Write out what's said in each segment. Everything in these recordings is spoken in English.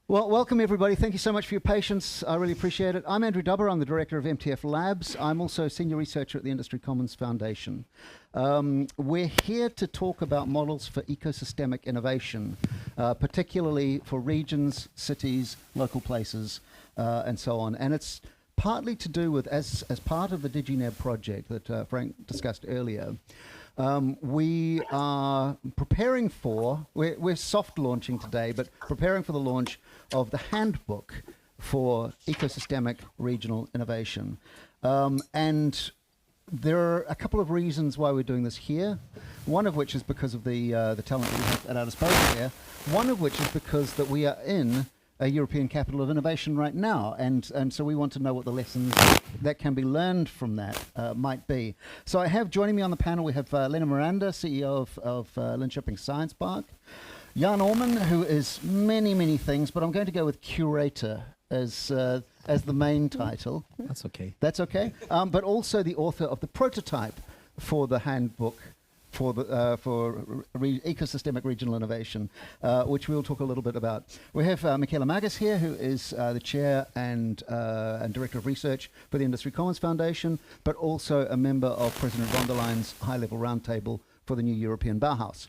Well, welcome everybody. Thank you so much for your patience. I really appreciate it. I'm Andrew Dubber. I'm the director of MTF Labs. I'm also a senior researcher at the Industry Commons Foundation. We're here to talk about models for ecosystemic innovation, particularly for regions, cities, local places, and so on. And it's partly to do with, as part of the DigiNEB project that Frank discussed earlier, we are preparing for, we're soft launching today, but preparing for the launch of the handbook for ecosystemic regional innovation. And there are a couple of reasons why we're doing this here. One of which is because of the talent we have at our disposal here. One of which is because that we are in a European capital of innovation right now, and so we want to know what the lessons that can be learned from that might be. So I have joining me on the panel, we have Lena Miranda, CEO of Linköping Science Park, Jan Orman, who is many things, but I'm going to go with curator as the main title. That's okay. That's okay. But also the author of the prototype for the handbook for ecosystemic regional innovation, which we'll talk a little bit about. We have Michaela Magus here, who is the chair and director of research for the Industry Commons Foundation, but also a member of President von der Leyen's high-level roundtable for the new European Bauhaus.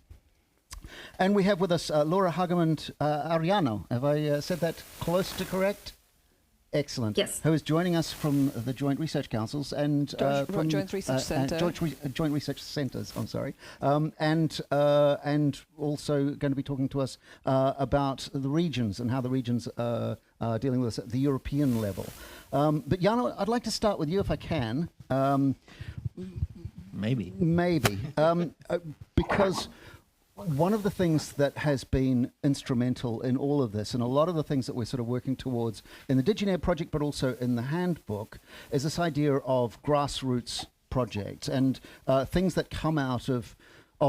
And we have with us Laura Hagemann Ariano. Have I said that close to correct? Excellent. Yes. Who is joining us from the Joint Research Councils and from Joint Research Centre. Joint Research Centres. I'm sorry, and also going to be talking to us about the regions and how the regions are dealing with this at the European level. But Jan, I'd like to start with you if I can. Maybe. Because one of the things that has been instrumental in all of this, and a lot of the things that we're sort of working towards in the DigiNEB project, but also in the handbook, is this idea of grassroots projects and things that come out of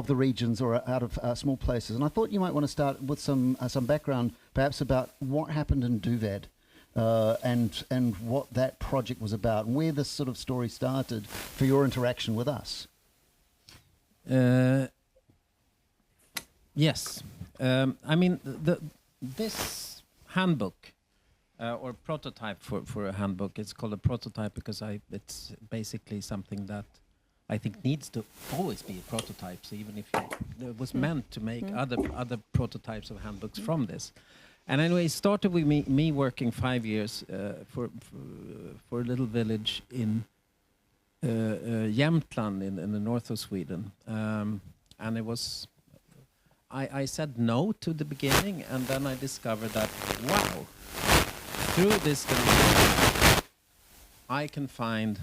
the regions or out of small places. And I thought you might want to start with some background, perhaps about what happened in Duved and what that project was about, and where this sort of story started for your interaction with us. Yes, I mean this handbook or prototype for a handbook. It's called a prototype because it's basically something that I think needs to always be a prototype. So even if it was meant to make other prototypes of handbooks from this. And anyway, it started with me working 5 years for a little village in Jämtland in the north of Sweden, and it was. I said no to the beginning, and then I discovered that, wow, through this I can find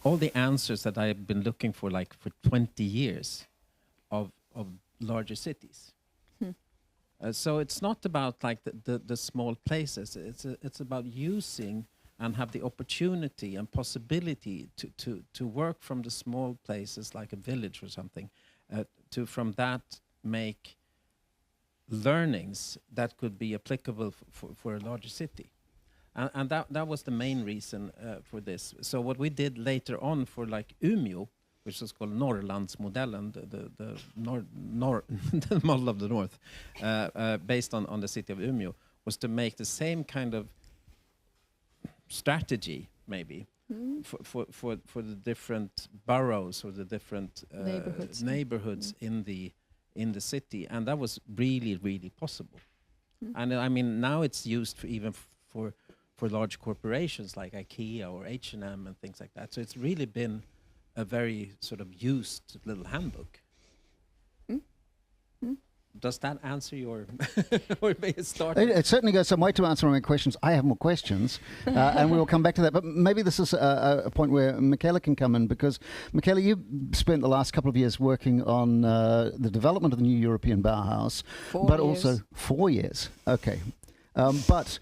all the answers that I've been looking for like for 20 years of larger cities. So it's not about like the small places. It's about using and have the opportunity and possibility to work from the small places like a village or something. To from that make learnings that could be applicable for a larger city, and that was the main reason for this. So what we did later on for like Umeå, which is called Norrlandsmodellen, the model of the north, based on the city of Umeå, was to make the same kind of strategy maybe. For the different boroughs or the different neighborhoods in the city, and that was really possible. And I mean now it's used for large corporations like IKEA or H&M and things like that. So it's really been a very sort of used little handbook. Does that answer your or may it start? It certainly goes some way to answering my questions. I have more questions, and we will come back to that. But maybe this is a point where Michaela can come in, because Michaela, you spent the last couple of years working on the development of the new European Bauhaus, also 4 years. Okay, but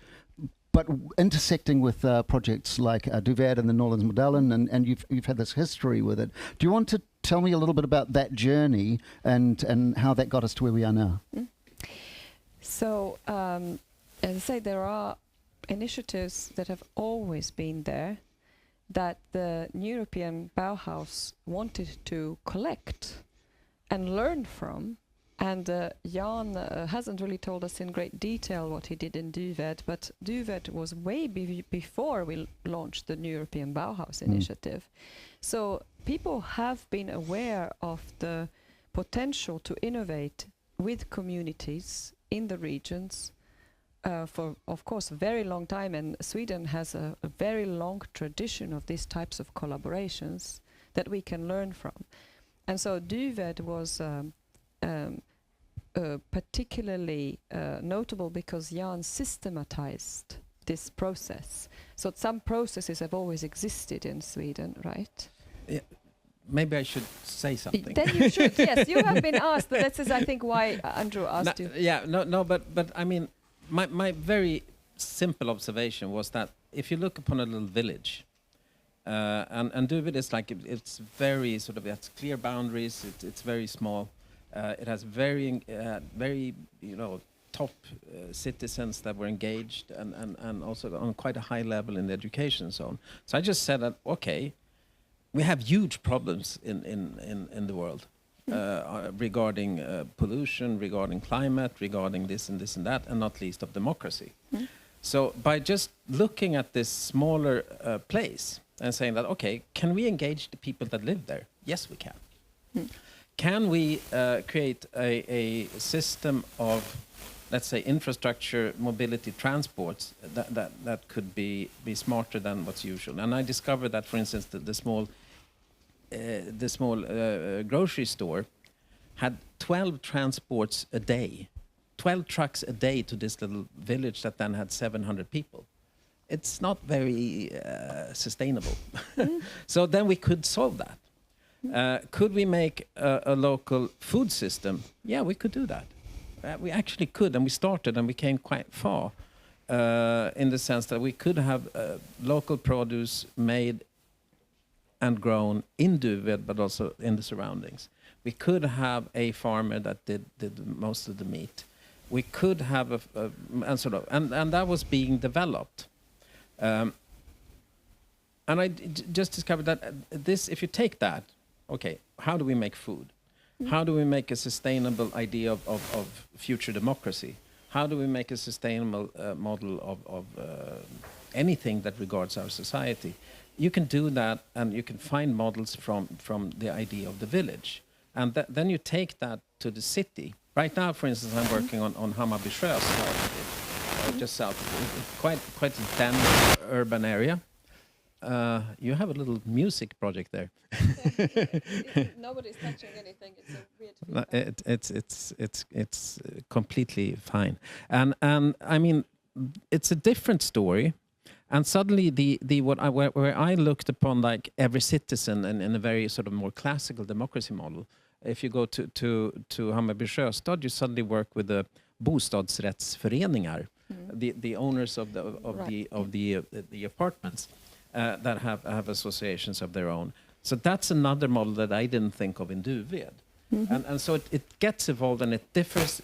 intersecting with projects like Duved and the Norrlandsmodellen, and you've had this history with it. Do you want to tell me a little bit about that journey and how that got us to where we are now? So, as I say, there are initiatives that have always been there that the European Bauhaus wanted to collect and learn from And Jan hasn't really told us in great detail what he did in DUVED, but DUVED was way before we launched the New European Bauhaus initiative. So people have been aware of the potential to innovate with communities in the regions for, of course, a very long time. And Sweden has a very long tradition of these types of collaborations that we can learn from. And so DUVED was particularly notable because Jan systematized this process. So some processes have always existed in Sweden, right? Yeah. Maybe I should say something. Then you should. Yes, you have been asked. This is, I think, why Andrew asked you. Yeah, but I mean, my very simple observation was that if you look upon a little village, and DUVED is like it's very sort of, it has clear boundaries. It's very small. It has very top citizens that were engaged and also on quite a high level in the education zone. So I just said that, okay, we have huge problems in the world regarding pollution, regarding climate, regarding this and that, and not least of democracy. So by just looking at this smaller place and saying that, okay, can we engage the people that live there? Yes, we can. Can we create a system of, let's say, infrastructure, mobility, transports that could be smarter than what's usual? And I discovered that, for instance, the small grocery store had 12 transports a day, 12 trucks a day to this little village that then had 700 people. It's not very sustainable. So then we could solve that. Could we make a local food system? Yeah, we could do that. We actually could, and we started, and we came quite far in the sense that we could have local produce made and grown in DUVED, but also in the surroundings. We could have a farmer that did most of the meat. We could have and that was being developed. And I just discovered that this, if you take that, okay, how do we make food? How do we make a sustainable idea of future democracy? How do we make a sustainable model of anything that regards our society? You can do that, and you can find models from the idea of the village. And then you take that to the city. Right now, for instance, I'm working on Hammarby Sjö, just south of it. Quite a dense urban area. You have a little music project there. Nobody's touching anything. It's a weird feedback. It's completely fine. And I mean, it's a different story. And suddenly, where I looked upon like every citizen in a very sort of more classical democracy model. If you go to Hammarby Sjöstad, you suddenly work with the bostadsrättsföreningar, the owners of the apartments that have associations of their own. So that's another model that I didn't think of in DUVED. And so it gets evolved, and it differs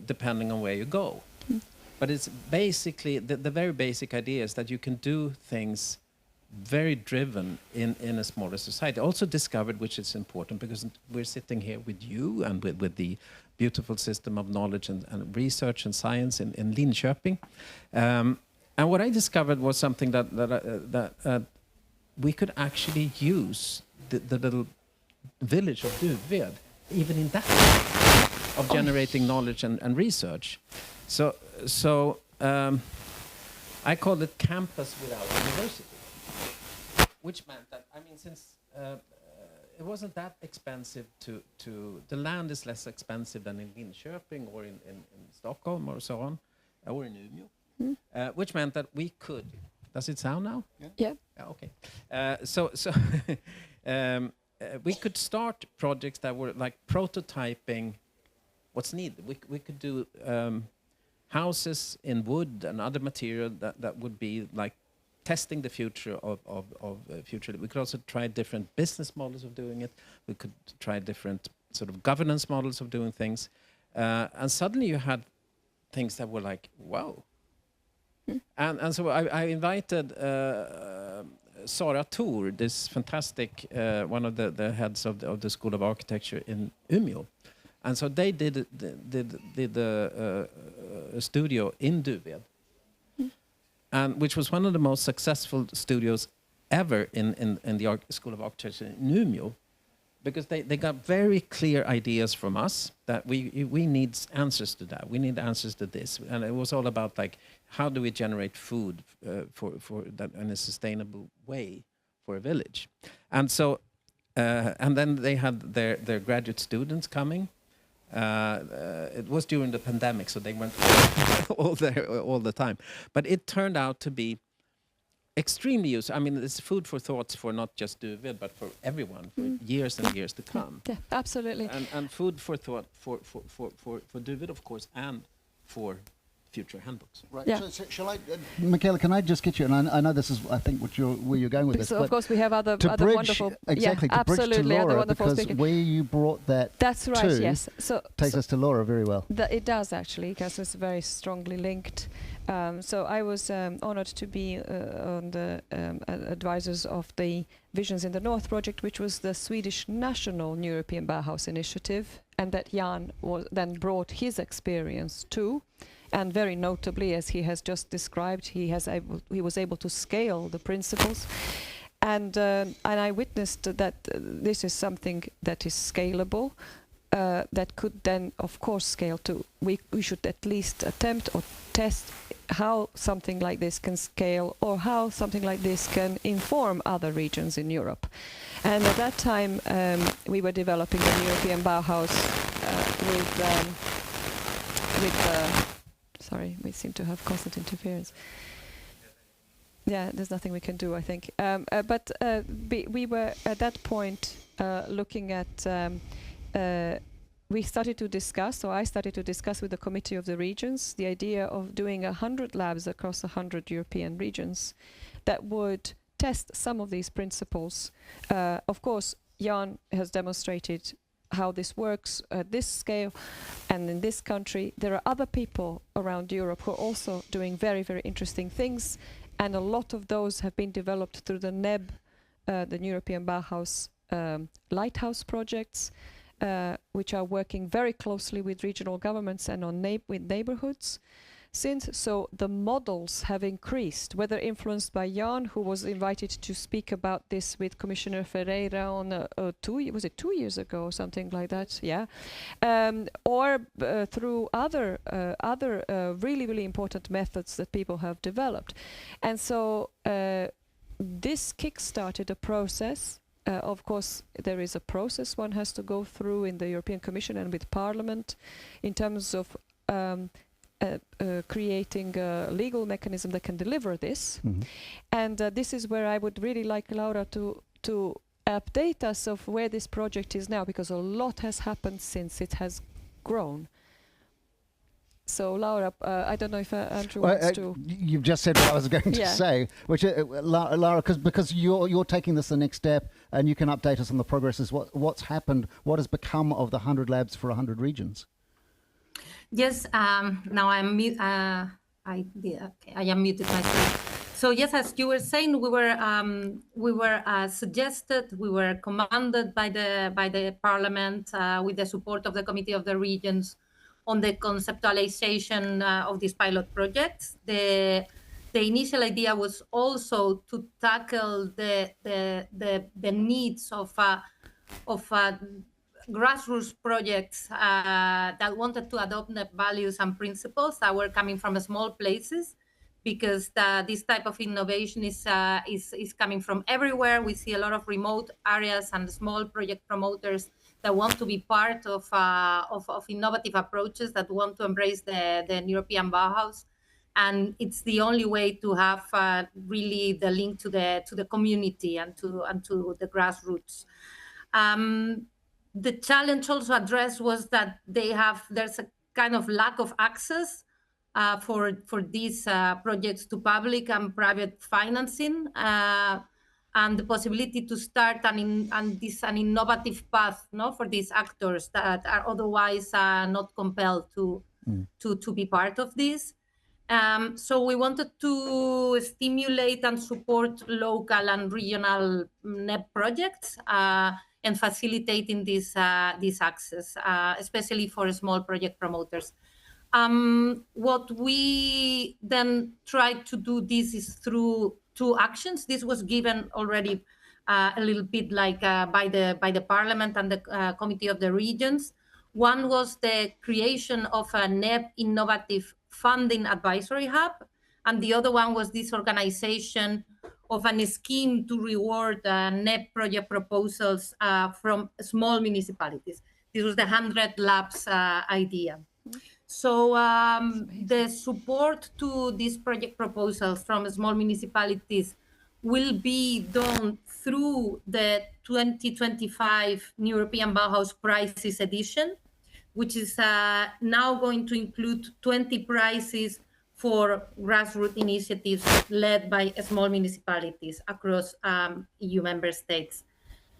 depending on where you go. But it's basically, the very basic idea is that you can do things very driven in a smaller society. Also discovered, which is important, because we're sitting here with you and with the beautiful system of knowledge and research and science in Linköping. And what I discovered was something that we could actually use the little village of DUVED, even in that of generating knowledge and research. So I called it campus without university, which meant that, I mean, since it wasn't that expensive to the land is less expensive than in Linköping or in Stockholm or so on, or in Umeå, which meant that we could. Does it sound now? Yeah. Okay. So we could start projects that were like prototyping what's needed. We could do houses in wood and other material that would be like testing the future of future. We could also try different business models of doing it. We could try different sort of governance models of doing things. And suddenly you had things that were like, wow. And so I invited Sara Thor, this fantastic, one of the heads of the School of Architecture in Umeå, And so they did a studio in Duved, and which was one of the most successful studios ever in the School of Architecture in Umeå, because they got very clear ideas from us that we need answers to that. We need answers to this, and it was all about like, how do we generate food for that in a sustainable way for a village. And so and then they had their graduate students coming. It was during the pandemic, so they weren't all there all the time, but it turned out to be extremely useful. I mean, it's food for thoughts for not just Duved, but for everyone for years and years to come. Yeah, absolutely. And food for thought for Duved, of course, and for future handbooks. Right. Yeah. So shall I, Michaela? Can I just get you? And I know this is, I think, where you're going with this. So of course we have other bridge, wonderful, exactly. yeah, To bridge to absolutely, Laura, other wonderful because speakers. where you brought that. That's right. to Yes. So takes us to Laura very well. It does actually, because it's very strongly linked. So I was honored to be on the advisors of the Visions in the North project, which was the Swedish national European Bauhaus initiative, and that Jan then brought his experience to. And very notably, as he has just described, he was able to scale the principles. And I witnessed that this is something that is scalable, that could then, of course, scale to. We should at least attempt or test how something like this can scale, or how something like this can inform other regions in Europe. And at that time, we were developing the European Bauhaus with sorry, we seem to have constant interference. Yeah, there's nothing we can do, I think. But we were at that point looking at. We started to discuss, or I started to discuss with the Committee of the Regions, the idea of doing 100 labs across 100 European regions that would test some of these principles. Of course, Jan has demonstrated how this works at this scale and in this country. There are other people around Europe who are also doing very, very interesting things, and a lot of those have been developed through the NEB, the European Bauhaus lighthouse projects, which are working very closely with regional governments and with neighborhoods. So the models have increased, whether influenced by Jan, who was invited to speak about this with Commissioner Ferreira on 2 years ago or something like that, yeah, or through other really, really important methods that people have developed. And so this kick-started a process. Of course, there is a process one has to go through in the European Commission and with Parliament in terms of creating a legal mechanism that can deliver this. Mm-hmm. And this is where I would really like Laura to update us of where this project is now, because a lot has happened since it has grown. So Laura, I don't know if Andrew wants to. You've just said what I was going to say, which Laura, because you're taking this the next step, and you can update us on the progress. Is what's happened? What has become of the 100 labs for 100 regions? Yes. Now I am muted myself. So yes, as you were saying, we were suggested, we were commanded by the Parliament with the support of the Committee of the Regions on the conceptualization of these pilot projects. The initial idea was also to tackle the needs of grassroots projects that wanted to adopt the values and principles that were coming from small places, because this type of innovation is coming from everywhere. We see a lot of remote areas and small project promoters that want to be part of innovative approaches, that want to embrace the European Bauhaus, and it's the only way to have really the link to the community and to the grassroots. The challenge also addressed was that there's a kind of lack of access for these projects to public and private financing, and the possibility to start an innovative path, for these actors that are otherwise not compelled to be part of this. So we wanted to stimulate and support local and regional NEB projects, and facilitating this access, especially for small project promoters. What we then tried to do this is through two actions. This was given already a little bit like by the Parliament and the Committee of the Regions. One was the creation of a NEB Innovative Funding Advisory Hub, and the other one was this organization of a scheme to reward NEB project proposals from small municipalities. This was the 100 Labs idea. So the support to these project proposals from small municipalities will be done through the 2025 European Bauhaus Prizes edition, which is now going to include 20 prizes for grassroots initiatives led by small municipalities across EU member states.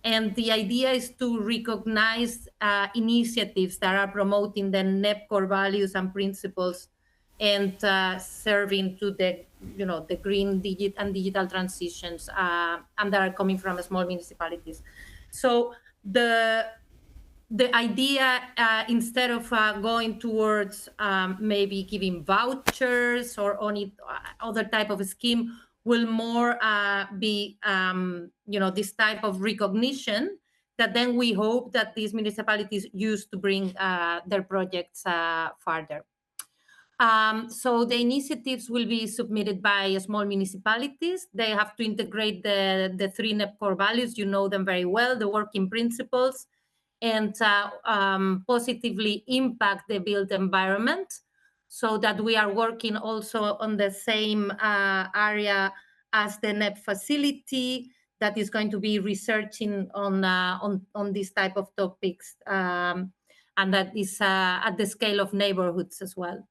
And the idea is to recognize initiatives that are promoting the NEB core values and principles and serving to the green digital transitions and that are coming from small municipalities. So the idea, instead of going towards maybe giving vouchers or any other type of scheme, will more be, this type of recognition that then we hope that these municipalities use to bring their projects further. So the initiatives will be submitted by small municipalities. They have to integrate the three NEB core values. You know them very well, the working principles, and positively impact the built environment, so that we are working also on the same area as the NEB facility that is going to be researching on this type of topics, and that is at the scale of neighborhoods as well.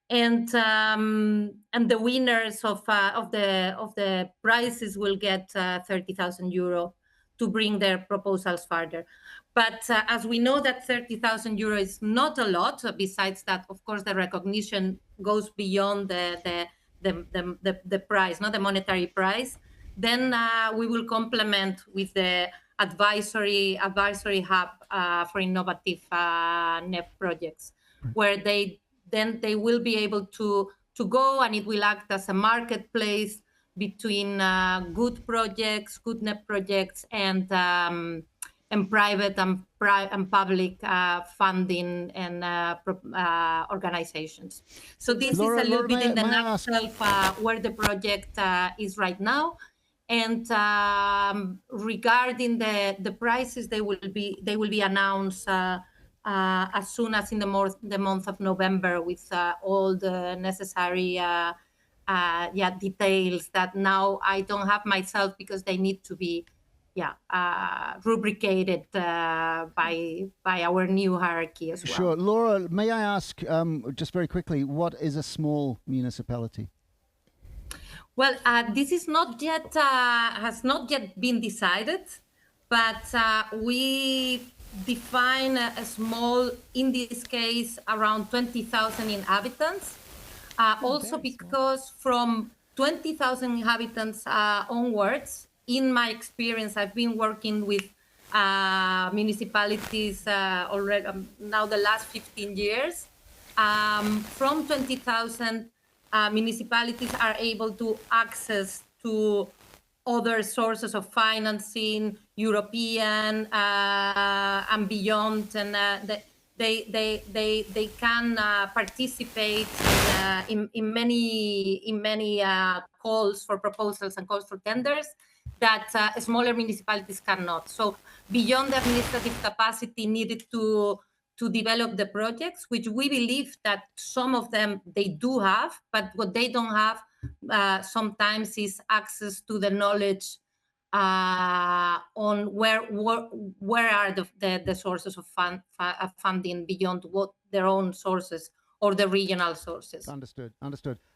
And the winners of the prizes will get 30,000 euro to bring their proposals further. But as we know that 30,000 euro is not a lot, besides that, of course, the recognition goes beyond the prize, not the monetary prize, then we will complement with the advisory hub for innovative NEB projects, where they will be able to go, and it will act as a marketplace between good projects, good NEB projects, and private and public funding and organizations. So this Laura, is a little bit in the may I nutshell where the project is right now. And regarding the prices, they will be announced as soon as in the month of November, with all the necessary details that now I don't have myself, because they need to be rubricated by our new hierarchy as well. Sure. Laura, may I ask, just very quickly, what is a small municipality? Well, this is not yet has not yet been decided, but we define a small, in this case, around 20,000 inhabitants. Also because from 20,000 inhabitants onwards, in my experience, I've been working with municipalities already now the last 15 years. From 20,000, municipalities are able to access to other sources of financing, European and beyond, and they can participate in many calls for proposals and calls for tenders that smaller municipalities cannot. So beyond the administrative capacity needed to develop the projects, which we believe that some of them they do have, but what they don't have sometimes is access to the knowledge on where are the sources of funding beyond what their own sources or the regional sources. Understood.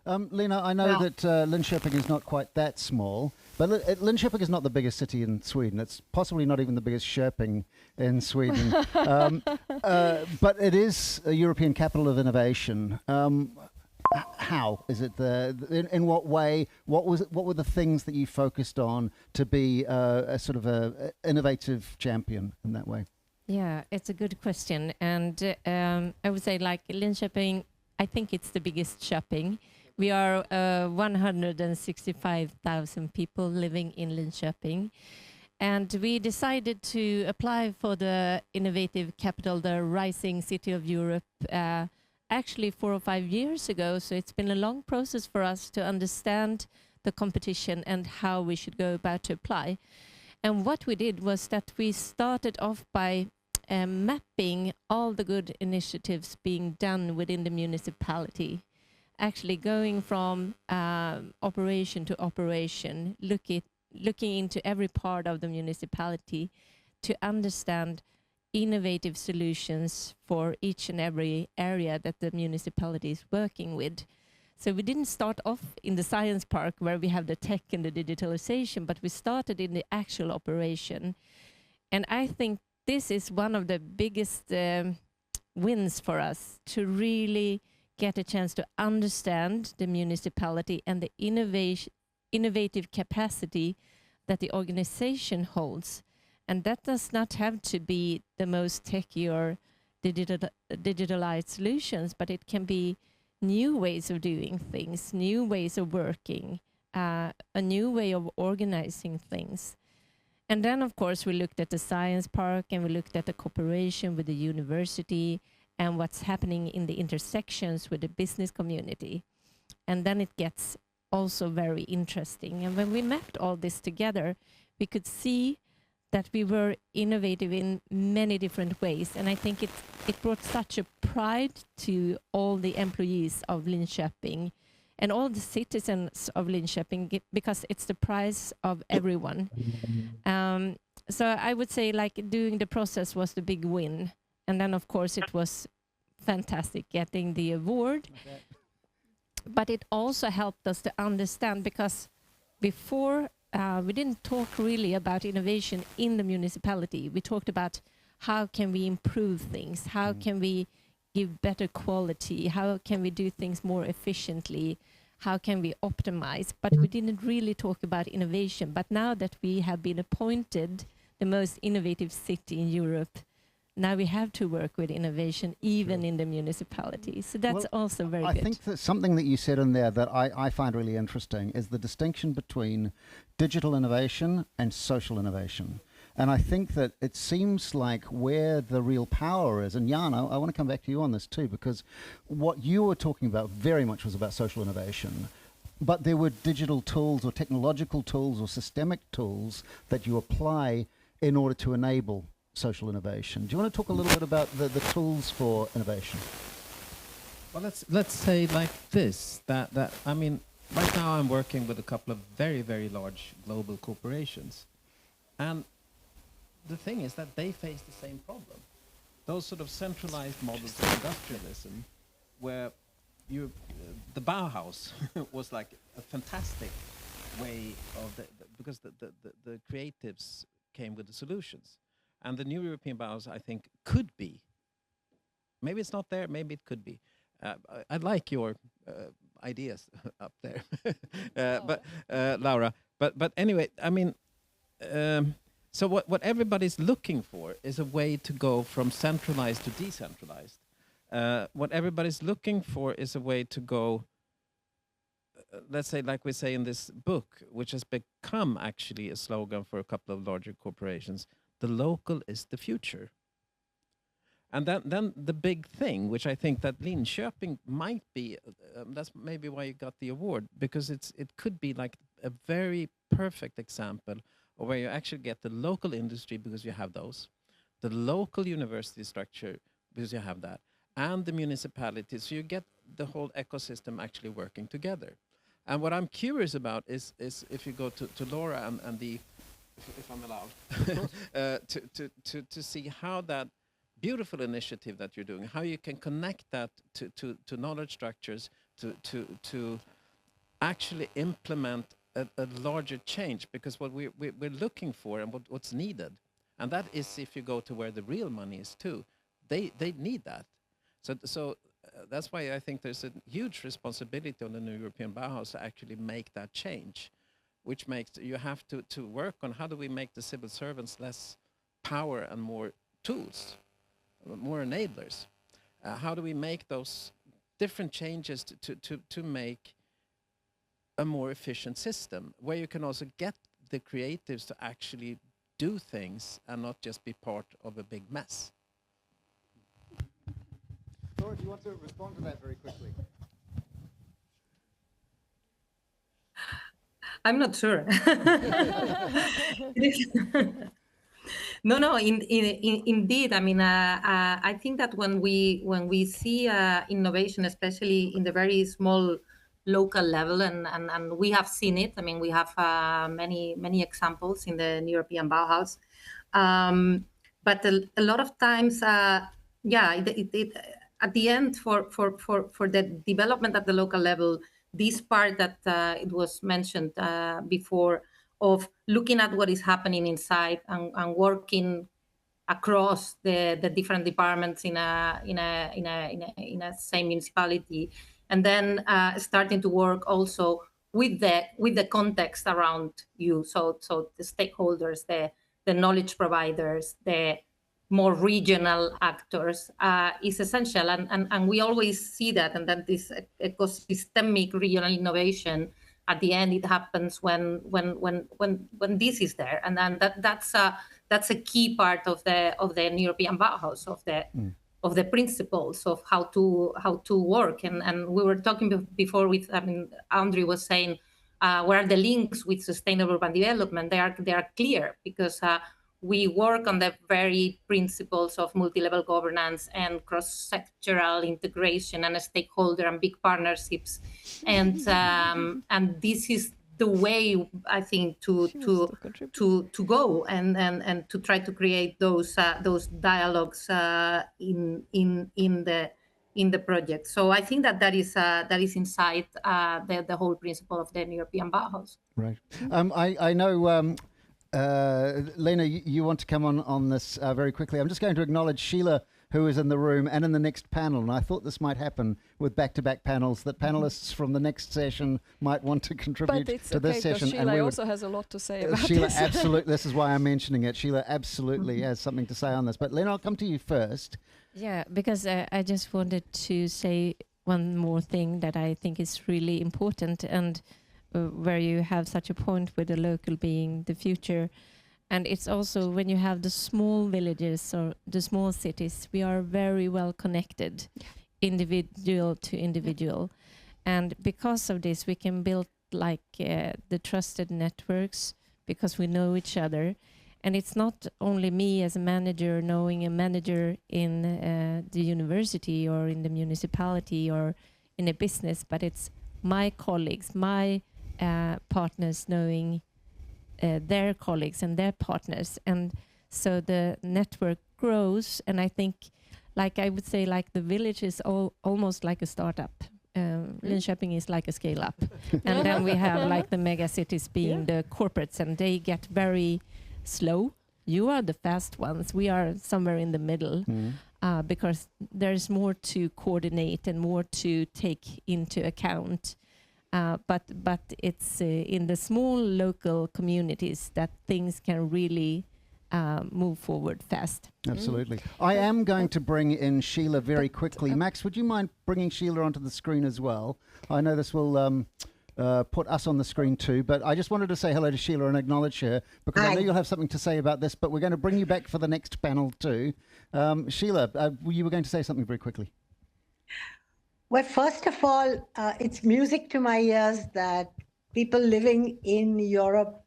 Lena, I know that Linköping is not quite that small, but Linköping is not the biggest city in Sweden. It's possibly not even the biggest Köping in Sweden. But it is a European capital of innovation. How is it in what way? What were the things that you focused on to be a sort of a innovative champion in that way? Yeah, it's a good question. And I would say like Linköping, I think it's the biggest shopping. We are 165,000 people living in Linköping. And we decided to apply for the Innovative Capital, the Rising City of Europe, actually 4 or 5 years ago. So it's been a long process for us to understand the competition and how we should go about to apply. And what we did was that we started off by mapping all the good initiatives being done within the municipality, actually going from operation to operation, looking into every part of the municipality to understand innovative solutions for each and every area that the municipality is working with. So we didn't start off in the science park where we have the tech and the digitalization, but we started in the actual operation. And I think this is one of the biggest wins for us, to really get a chance to understand the municipality and the innovative capacity that the organization holds. And that does not have to be the most techy or digitalized solutions, but it can be new ways of doing things, new ways of working, a new way of organizing things. And then, of course, we looked at the science park and we looked at the cooperation with the university and what's happening in the intersections with the business community. And then it gets also very interesting. And when we mapped all this together, we could see that we were innovative in many different ways. And I think it brought such a pride to all the employees of Linköping and all the citizens of Linköping, because it's the prize of everyone. So I would say like doing the process was the big win. And then of course it was fantastic getting the award. Okay. But it also helped us to understand, because before we didn't talk really about innovation in the municipality. We talked about how can we improve things, how can we give better quality, how can we do things more efficiently, how can we optimize, but we didn't really talk about innovation. But now that we have been appointed the most innovative city in Europe, now we have to work with innovation even in the municipality. So that's also very good. I think that something that you said in there that I find really interesting is the distinction between digital innovation and social innovation. And I think that it seems like where the real power is, and Jan, I want to come back to you on this too, because what you were talking about very much was about social innovation, but there were digital tools or technological tools or systemic tools that you apply in order to enable social innovation. Do you want to talk a little bit about the tools for innovation? Well, let's say like this, that I mean, right now I'm working with a couple of very, very large global corporations. And the thing is that they face the same problem. Those sort of centralized models of industrialism, where the Bauhaus was like a fantastic way of because the creatives came with the solutions. And the new European Bauhaus, I think, could be. Maybe it's not there, maybe it could be. I like your ideas up there, but Laura. But anyway, I mean, so what everybody's looking for is a way to go from centralized to decentralized. What everybody's looking for is a way to go, let's say, like we say in this book, which has become actually a slogan for a couple of larger corporations, the local is the future. And then the big thing, which I think that Linköping might be, that's maybe why you got the award, because it could be like a very perfect example of where you actually get the local industry, because you have those, the local university structure, because you have that, and the municipality, so you get the whole ecosystem actually working together. And what I'm curious about is if you go to Laura and the, if I'm allowed, to see how that beautiful initiative that you're doing, how you can connect that to knowledge structures, to actually implement a larger change, because what we're looking for and what's needed, and that is if you go to where the real money is too, they need that. So that's why I think there's a huge responsibility on the new European Bauhaus to actually make that change, which makes you have to work on how do we make the civil servants less power and more tools, more enablers. How do we make those different changes to make a more efficient system where you can also get the creatives to actually do things and not just be part of a big mess. Laura, do you want to respond to that very quickly? I'm not sure. No, indeed. I mean, I think that when we see innovation, especially in the very small local level, and we have seen it. I mean, we have many examples in the European Bauhaus, but a lot of times, it at the end for the development at the local level, this part that it was mentioned before of looking at what is happening inside and working across the different departments in a same municipality, and then starting to work also with the context around you. So the stakeholders, the knowledge providers, the more regional actors is essential, and we always see that, and that this ecosystemic regional innovation at the end it happens when this is there, and then that's a key part of the European Bauhaus, of the principles of how to work, and we were talking before with Andrew was saying where are the links with sustainable urban development. They are clear because we work on the very principles of multi-level governance and cross-sectoral integration and stakeholder and big partnerships, and this is the way I think to go and to try to create those dialogues in the project. So I think that is inside the whole principle of the European Bauhaus. Right. I know. Lena, you want to come on this very quickly. I'm just going to acknowledge Sheila, who is in the room and in the next panel. And I thought this might happen with back-to-back panels, that panelists from the next session might want to contribute to this session. Sheila and also has a lot to say about Sheila, this. absolutely. This is why I'm mentioning it. Sheila absolutely has something to say on this. But Lena, I'll come to you first. Yeah, because I just wanted to say one more thing that I think is really important, and where you have such a point with the local being the future. And it's also when you have the small villages or the small cities, we are very well connected, individual to individual. And because of this, we can build like the trusted networks because we know each other. And it's not only me as a manager knowing a manager in the university or in the municipality or in a business, but it's my colleagues, my partners knowing their colleagues and their partners, and so the network grows. And I think, like I would say, like the village is almost like a startup. Linköping is like a scale up, and then we have like the mega cities being the corporates, and they get very slow. You are the fast ones. We are somewhere in the middle, because there's more to coordinate and more to take into account. But it's in the small local communities that things can really move forward fast. Absolutely. I am going to bring in Sheila very quickly. Max, would you mind bringing Sheila onto the screen as well? I know this will put us on the screen too, but I just wanted to say hello to Sheila and acknowledge her, because I know you'll have something to say about this, but we're going to bring you back for the next panel too. Sheila, you were going to say something very quickly. Well, first of all, it's music to my ears that people living in Europe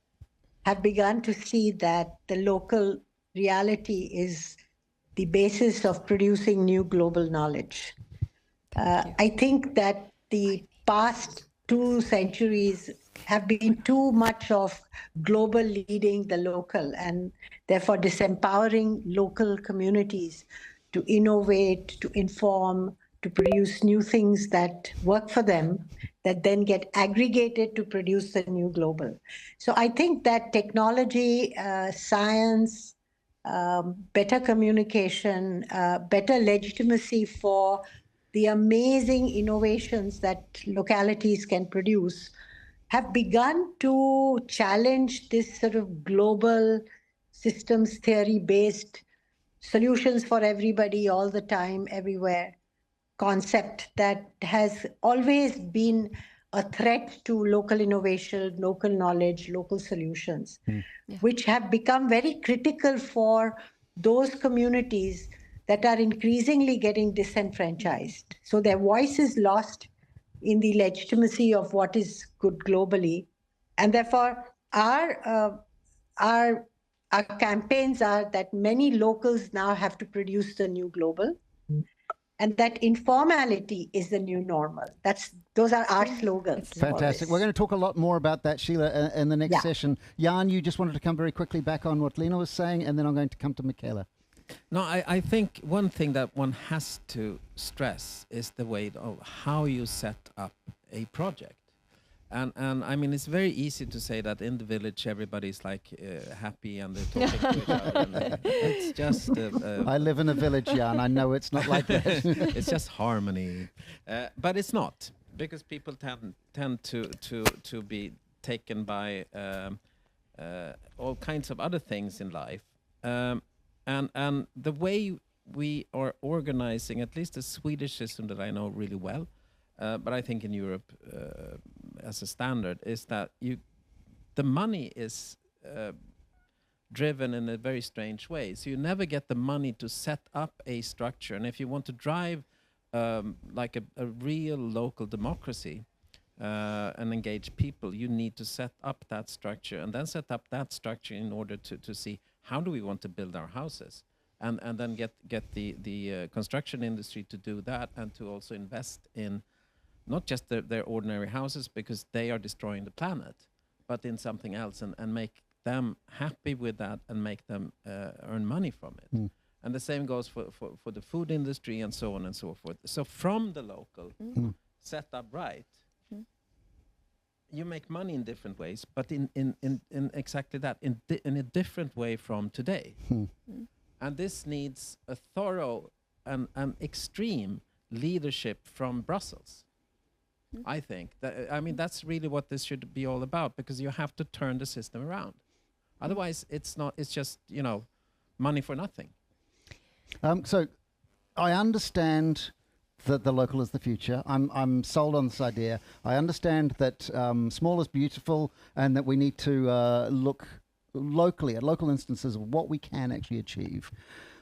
have begun to see that the local reality is the basis of producing new global knowledge. I think that the past 2 centuries have been too much of global leading the local, and therefore disempowering local communities to innovate, to inform, to produce new things that work for them, that then get aggregated to produce the new global. So I think that technology, science, better communication, better legitimacy for the amazing innovations that localities can produce have begun to challenge this sort of global systems theory based solutions for everybody all the time, everywhere concept that has always been a threat to local innovation, local knowledge, local solutions, which have become very critical for those communities that are increasingly getting disenfranchised. So their voice is lost in the legitimacy of what is good globally. And therefore, our campaigns are that many locals now have to produce the new global, and that informality is the new normal. Those are our slogans. Fantastic. We're going to talk a lot more about that, Sheila, in the next session. Jan, you just wanted to come very quickly back on what Lena was saying, and then I'm going to come to Michaela. No, I think one thing that one has to stress is the way of how you set up a project. And I mean, it's very easy to say that in the village everybody's like happy and they're talking to each other. And it's just. I live in a village, Jan. I know it's not like that. It's just harmony, but it's not, because people tend to be taken by all kinds of other things in life, and the way we are organizing, at least the Swedish system that I know really well. But I think in Europe, as a standard, is that the money is driven in a very strange way. So you never get the money to set up a structure. And if you want to drive like a real local democracy and engage people, you need to set up that structure, and then set up that structure in order to see how do we want to build our houses. And then get the construction industry to do that, and to also invest in not just their ordinary houses, because they are destroying the planet, but in something else, and make them happy with that, and make them earn money from it. And the same goes for the food industry, and so on and so forth. So from the local, set up right, you make money in different ways, but in exactly that, in a different way from today. And this needs a thorough and extreme leadership from Brussels. I think I mean, that's really what this should be all about, because you have to turn the system around. Otherwise, it's just, money for nothing. So I understand that the local is the future. I'm sold on this idea. I understand that small is beautiful, and that we need to look locally at local instances of what we can actually achieve.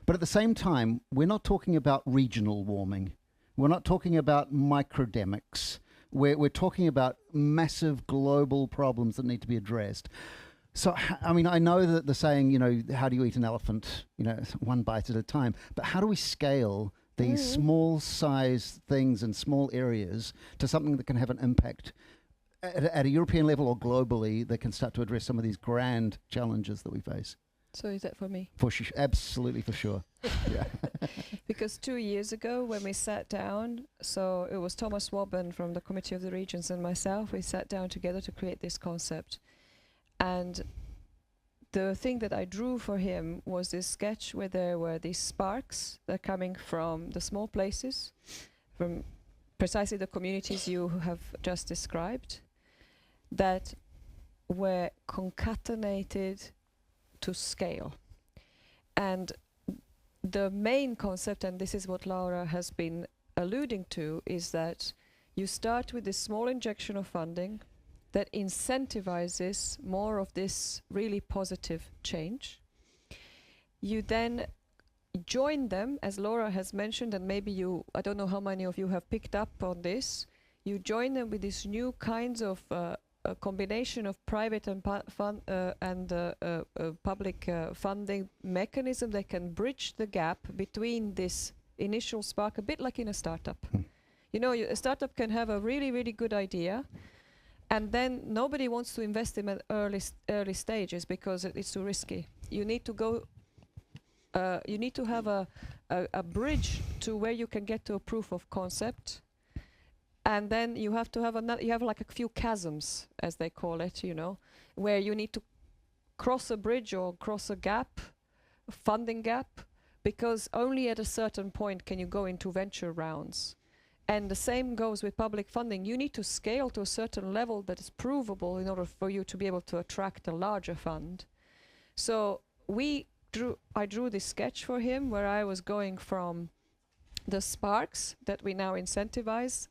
But at the same time, we're not talking about regional warming. We're not talking about microdemics. We're talking about massive global problems that need to be addressed. So, I mean, I know that the saying, how do you eat an elephant? One bite at a time. But how do we scale these small size things in small areas to something that can have an impact at a European level or globally, that can start to address some of these grand challenges that we face? So is that for me? Absolutely, for sure. Yeah. Because 2 years ago when we sat down, so it was Thomas Wobben from the Committee of the Regions and myself, we sat down together to create this concept. And the thing that I drew for him was this sketch where there were these sparks that are coming from the small places, from precisely the communities you have just described, that were concatenated to scale. And the main concept, and this is what Laura has been alluding to, is that you start with this small injection of funding that incentivizes more of this really positive change. You then join them, as Laura has mentioned, and maybe I don't know how many of you have picked up on this, you join them with these new kinds of a combination of private and public funding mechanism that can bridge the gap between this initial spark, a bit like in a startup. A startup can have a really, really good idea, and then nobody wants to invest in at early stages because it's too risky. You need to go. You need to have a bridge to where you can get to a proof of concept. And then you have to have you have like a few chasms, as they call it, where you need to cross a bridge or cross a gap, a funding gap, because only at a certain point can you go into venture rounds. And the same goes with public funding. You need to scale to a certain level that is provable in order for you to be able to attract a larger fund. So I drew this sketch for him where I was going from the sparks that we now incentivize.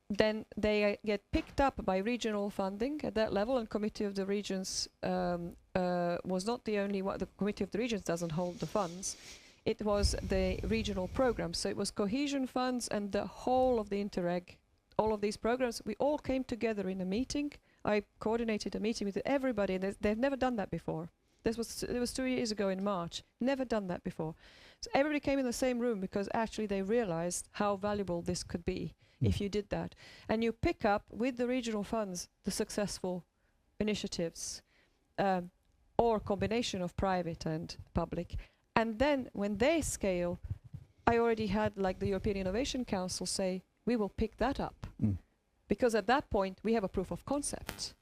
Then they get picked up by regional funding at that level, and Committee of the Regions was not the only one. The Committee of the Regions doesn't hold the funds. It was the regional programs. So it was cohesion funds and the whole of the Interreg, all of these programs. We all came together in a meeting. I coordinated a meeting with everybody, and they've never done that before. It was 2 years ago in March. Never done that before. So everybody came in the same room because actually they realized how valuable this could be if you did that. And you pick up with the regional funds the successful initiatives, or combination of private and public. And then when they scale, I already had like the European Innovation Council say, we will pick that up. Because at that point we have a proof of concept.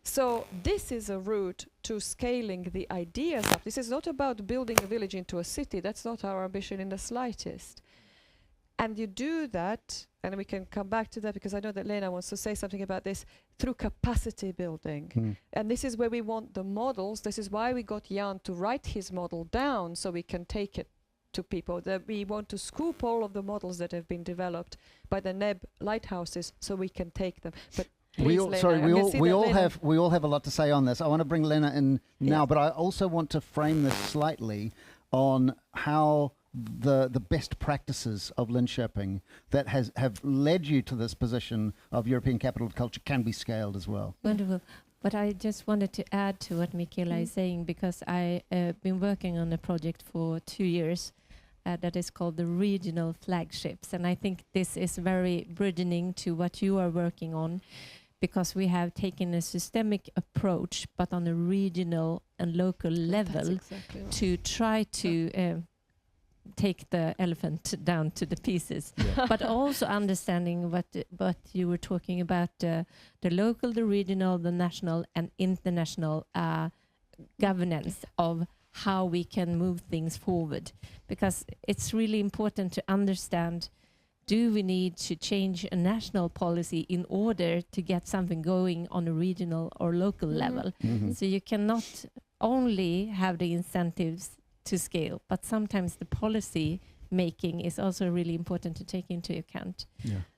So this is a route to scaling the ideas up. This is not about building a village into a city. That's not our ambition in the slightest. And you do that, and we can come back to that because I know that Lena wants to say something about this, through capacity building. And this is where we want the models. This is why we got Jan to write his model down so we can take it to people. That we want to scoop all of the models that have been developed by the NEB lighthouses so we can take them. But we all have a lot to say on this. I want to bring Lena in now, but I also want to frame this slightly on how the best practices of Linköping that have led you to this position of European Capital of Culture can be scaled as well. Wonderful. But I just wanted to add to what Michaela is saying, because I been working on a project for 2 years that is called the regional flagships. And I think this is very burgeoning to what you are working on, because we have taken a systemic approach, but on a regional and local level, exactly right, to try to take the elephant down to the pieces, but also understanding what you were talking about, the local, the regional, the national and international governance of how we can move things forward. Because it's really important to understand, do we need to change a national policy in order to get something going on a regional or local level? So you cannot only have the incentives to scale, but sometimes the policy making is also really important to take into account.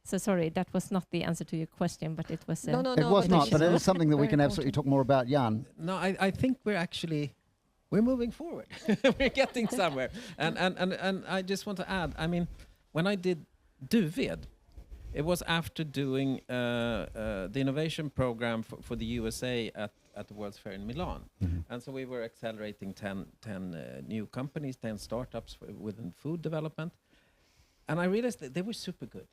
So sorry, that was not the answer to your question, but it was it was not, but it is something that we can absolutely talk more about. Jan? No, I think we're moving forward. We're getting somewhere. And I just want to add, I mean, when I did DuVed, it was after doing the innovation program for the USA at the World's Fair in Milan. And so we were accelerating 10 new companies, 10 startups within food development. And I realized that they were super good,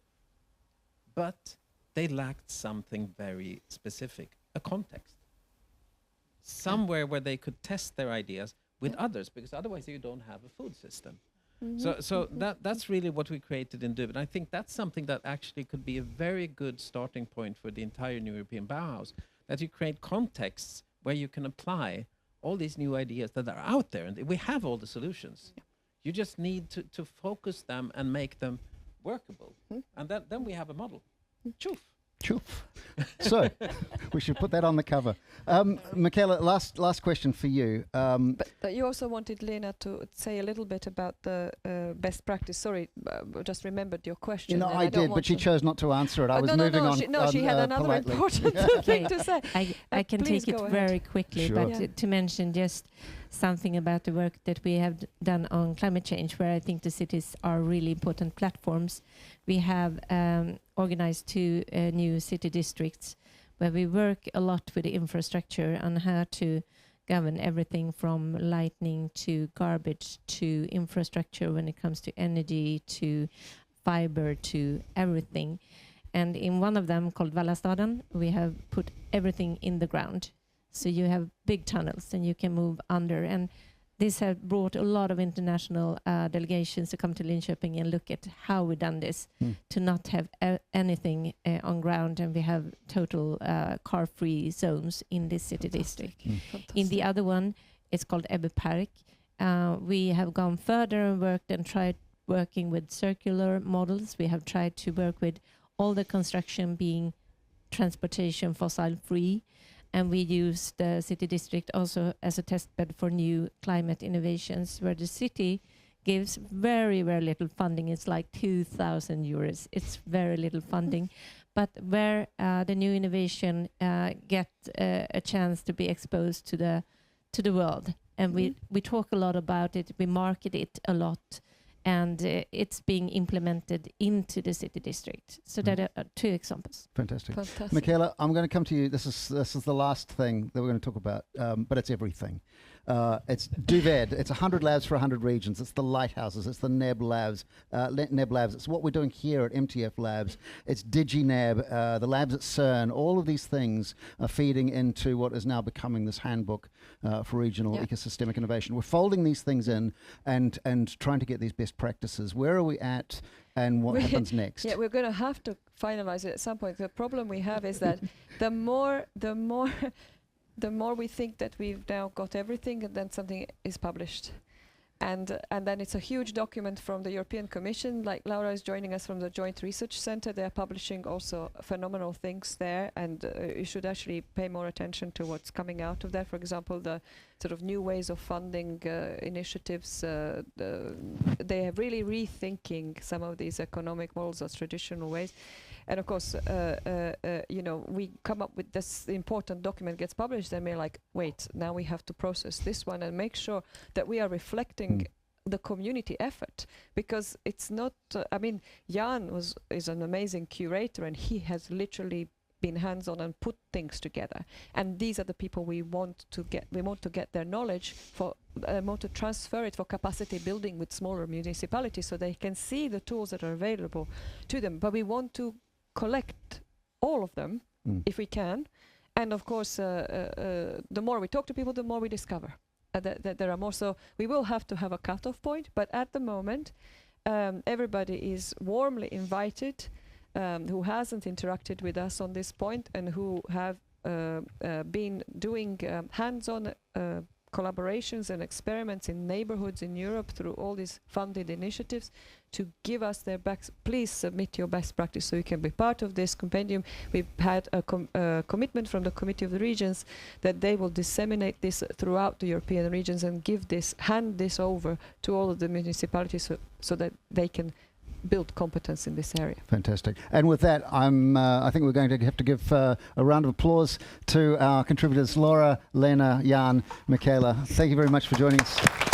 but they lacked something very specific, a context. Somewhere where they could test their ideas with others, because otherwise you don't have a food system. So that's really what we created in DuVed. And I think that's something that actually could be a very good starting point for the entire new European Bauhaus, that you create contexts where you can apply all these new ideas that are out there. And we have all the solutions. You just need to focus them and make them workable. And then we have a model. Choof. So we should put that on the cover. Michaela, last question for you. But you also wanted Lena to say a little bit about the best practice. Sorry, just remembered your question. You know, I did, but she chose not to answer it. I was moving on. She had another politely. important thing to say. I can take it very quickly, but to mention just something about the work that we have done on climate change, where I think the cities are really important platforms. We have organized 2 new city districts where we work a lot with the infrastructure and how to govern everything from lighting to garbage to infrastructure when it comes to energy to fiber to everything. And in one of them, called Vallastaden, we have put everything in the ground. So you have big tunnels and you can move under. And this has brought a lot of international delegations to come to Linköping and look at how we've done this, to not have anything on ground. And we have total car-free zones in this city district. In the other one, it's called Ebbe Park. We have gone further and worked and tried working with circular models. We have tried to work with all the construction being transportation fossil free, and we use the city district also as a test bed for new climate innovations, where the city gives very, very little funding. It's like 2,000 euros. It's very little funding, but where the new innovation get a chance to be exposed to the world. And we talk a lot about it, we market it a lot, and it's being implemented into the city district. So that are 2 examples. Fantastic. Fantastic. Michaela, I'm going to come to you. This is the last thing that we're going to talk about, but it's everything. It's DuVed. It's 100 labs for 100 regions. It's the lighthouses. It's the NEB labs. NEB labs. It's what we're doing here at MTF Labs. It's DigiNEB, the labs at CERN. All of these things are feeding into what is now becoming this handbook for regional ecosystemic innovation. We're folding these things in and trying to get these best practices. Where are we at, and what happens next? Yeah, we're going to have to finalize it at some point. The problem we have is that the more we think that we've now got everything, and then something is published. And then it's a huge document from the European Commission. Like Laura is joining us from the Joint Research Center. They're publishing also phenomenal things there, and you should actually pay more attention to what's coming out of that. For example, the sort of new ways of funding initiatives. They are really rethinking some of these economic models as traditional ways. And of course, we come up with this important document, gets published, and we're like, wait, now we have to process this one and make sure that we are reflecting the community effort, because it's not. Jan is an amazing curator, and he has literally been hands-on and put things together. And these are the people we want to get. We want to get their knowledge for. Want to transfer it for capacity building with smaller municipalities, so they can see the tools that are available to them. But we want to collect all of them if we can, and of course the more we talk to people, the more we discover that there are more. So we will have to have a cutoff point, but at the moment everybody is warmly invited who hasn't interacted with us on this point and who have been doing hands-on collaborations and experiments in neighborhoods in Europe through all these funded initiatives, to give us their please submit your best practice so you can be part of this compendium. We've had a commitment from the Committee of the Regions that they will disseminate this throughout the European regions and hand this over to all of the municipalities so that they can build competence in this area. Fantastic. And with that, I think we're going to have to give a round of applause to our contributors, Laura, Lena, Jan, Michaela. Thank you very much for joining us.